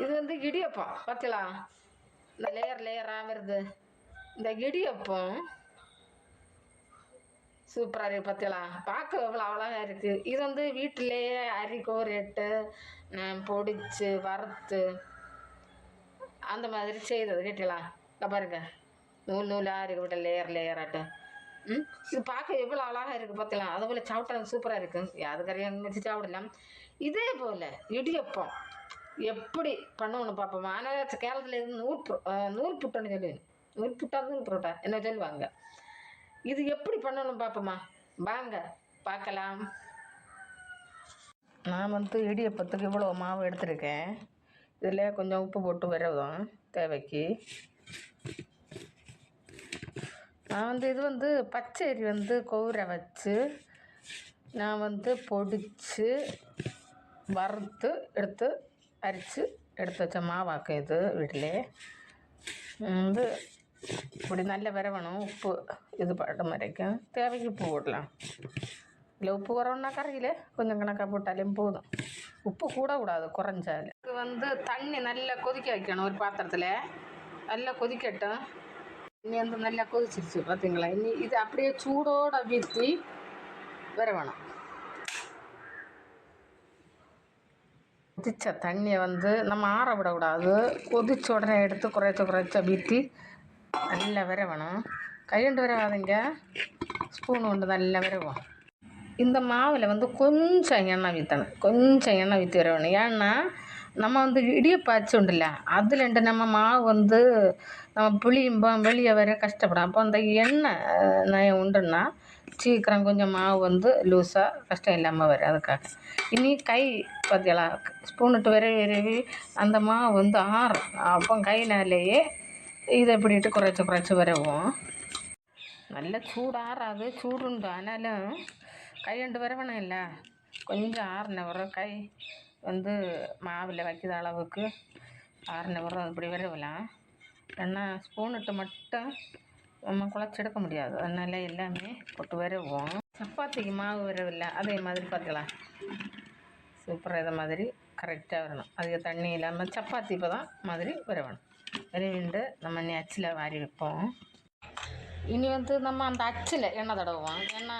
இது வந்து இடியப்பம் பார்த்தீங்களா, இந்த லேயராக வருது. இந்த இடியப்பம் சூப்பராக இருக்குது பார்த்தீங்களா, பார்க்க எவ்வளோ அழகாக இருக்குது. இது வந்து வீட்டிலேயே அரி கோரிட்டு பொடிச்சு வறுத்து அந்த மாதிரி செய்தது கேட்டீங்களா. இங்கே பாருங்க, நூலாக இருக்கு விட்ட லேயராட்டும். இது பார்க்க எவ்வளோ அழகாக இருக்குது பார்த்தீங்களா. அது போல் சாப்பிட்டா சூப்பராக இருக்குது. அது கரையாங்க வச்சு சாப்பிடலாம். இதே போல் இடியப்பம் எப்படி பண்ணணும்னு பார்ப்போம். ஆனால் கேரளத்தில் இருந்து நூல் புட்டுன்னு சொல்லுவேன். நூல் புரோட்டா என்ன சொல்லுவாங்க. இது எப்படி பண்ணணும் பார்ப்போமா, வாங்க பார்க்கலாம். நான் வந்து இடியப்பத்துக்கு இவ்வளோ மாவு எடுத்துருக்கேன். இதில் கொஞ்சம் உப்பு போட்டு வரதும் தேவைக்கு. நான் வந்து இது வந்து பச்சரி வந்து கவுரை வச்சு நான் வந்து பொடிச்சு வறுத்து எடுத்து அரித்து எடுத்து வச்ச மாவாக்கு. இது வீட்டிலே வந்து இப்படி நல்ல வரவணும். உப்பு இது பட வரைக்கும் தேவைக்கு உப்பு போடலாம். இல்லை உப்பு குறவுன்னா கரையில் கொஞ்சம் கணக்காக போட்டாலும் போதும். உப்பு கூடாது, குறைஞ்சால். இது வந்து தண்ணி நல்லா கொதிக்க வைக்கணும். ஒரு பாத்திரத்தில் நல்லா கொதிக்கட்டும். இனி வந்து நல்லா கொதிச்சிருச்சு பார்த்தீங்களா. இனி இது அப்படியே சூடோடு வீசி வரவேணும். கொதிச்ச தண்ணியை வந்து நம்ம ஆற விடக்கூடாது. கொதிச்ச உடனே எடுத்து குறைச்ச வீட்டி நல்லா வரவேணும். கையண்டு வரவாதீங்க, ஸ்பூன் கொண்டு நல்லா வரவும். இந்த மாவில் வந்து கொஞ்சம் எண்ணெய் ஊற்றணும். கொஞ்சம் எண்ணெய் ஊற்றி வர வேணும். ஏன்னா நம்ம வந்து இடியப்பாச்சு உண்டுல்ல, அதுலேண்டு நம்ம மாவு வந்து நம்ம புளியும்போம் வெளியே வர கஷ்டப்படும். அப்போ அந்த எண்ணெய் உண்டுன்னா சீக்கிரம் கொஞ்சம் மாவு வந்து லூஸாக கஷ்டம் இல்லாமல் வரும். அதுக்காக இனி கை பார்த்தீங்களா, ஸ்பூனிட்டு விரவி அந்த மாவு வந்து ஆறும். அப்போ கைனாலேயே இதை இப்படிட்டு குறைச்சி வரவும். நல்ல சூடாறாது, சூடுண்டு. ஆனாலும் கையண்டு வரவேணும் இல்லை, கொஞ்சம் ஆறின வரும். கை வந்து மாவில் வைக்கிற அளவுக்கு ஆறின வரும். இப்படி வரவலாம். ஏன்னா ஸ்பூனிட்டு மட்டும் நம்ம குழச்செடுக்க முடியாது. அதனால எல்லாமே போட்டு வரவும். சப்பாத்திக்கு மாவு வரவில்லை, அதே மாதிரி பார்த்துக்கலாம். சூப்பராக இதை மாதிரி கரெக்டாக வரணும். அதிக தண்ணி இல்லாமல் சப்பாத்தி இப்போ தான் மாதிரி வரவேணும். விரைவிண்டு நம்ம இனி அச்சில் வாரி வைப்போம். இனி வந்து நம்ம அந்த அச்சில் எண்ணெய் தடவுவோம். ஏன்னா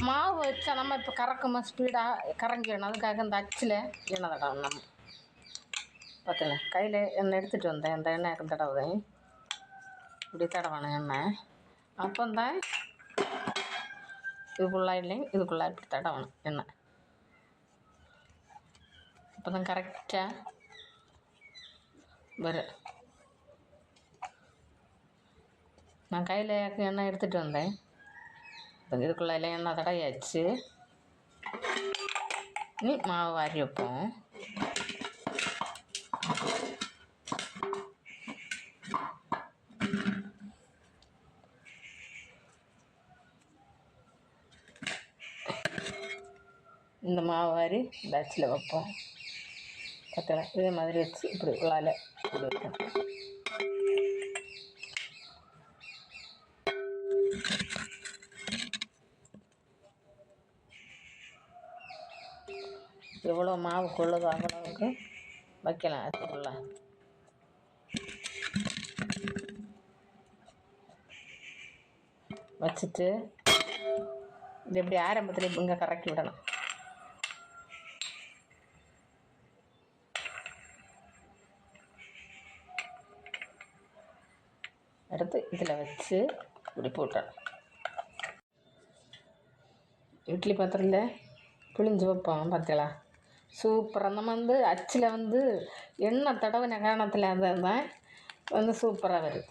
மாவு வச்சா நம்ம இப்போ கறக்குமா ஸ்பீடாக கறங்கிடணும். அதுக்காக இந்த அச்சில் எண்ணெய் தடவும். நம்ம பார்த்தீங்களா, கையில் எண்ணெய் எடுத்துகிட்டு வந்தேன். இந்த எண்ணெய் தடவுதேன். இப்படி தடவானேன் எண்ணெய். அப்போந்தான் இதுக்குள்ளே இல்லைங்க, இதுக்குள்ளே இப்படி தடவணும் எண்ணெய். அப்போ தான் கரெக்டாக வரும். நான் கையில் எண்ணெய் எடுத்துகிட்டு வந்தேன். இப்போ இதுக்குள்ளே எல்லாம் எண்ணெய் தடையாச்சு. நீ மாவு வாரி வைப்போம். இந்த மாவு வாரி இந்த அச்சில் வைப்போம். பார்த்தா இதே மாதிரி வச்சு இப்படி உள்ளால இப்படி வைப்போம். எவ்வளோ மாவு கொள்ளுதோ அவ்வளோவுக்கு வைக்கலாம். அதுக்குள்ள வச்சுட்டு இது எப்படி ஆரம்பத்தில் இங்கே கறக்கி விடணும். எடுத்து இதில் வச்சு இப்படி போட்டணும். இட்லி பாத்திரத்தில் புளிஞ்சு வைப்போம். பார்த்தீங்களா, சூப்பராக. நம்ம வந்து அச்சில் வந்து எண்ணெய் தடவின காரணத்தில் அந்த வந்து சூப்பராக வருது.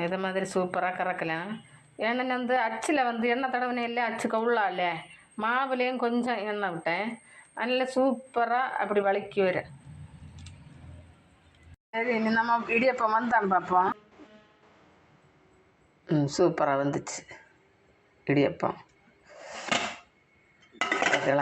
இதை மாதிரி சூப்பராக கறக்கலாம். ஏன்னா வந்து அச்சில் வந்து எண்ணெய் தடவினே இல்லை, அச்சு கவுளால மாவுலேயும் கொஞ்சம் எண்ணெய் விட்டேன். நல்ல சூப்பராக அப்படி வலிக்கி வரும். சரி, இனி நம்ம இடியப்பம் வந்தான்னு பார்ப்போம். சூப்பராக வந்துச்சு இடியப்பம்.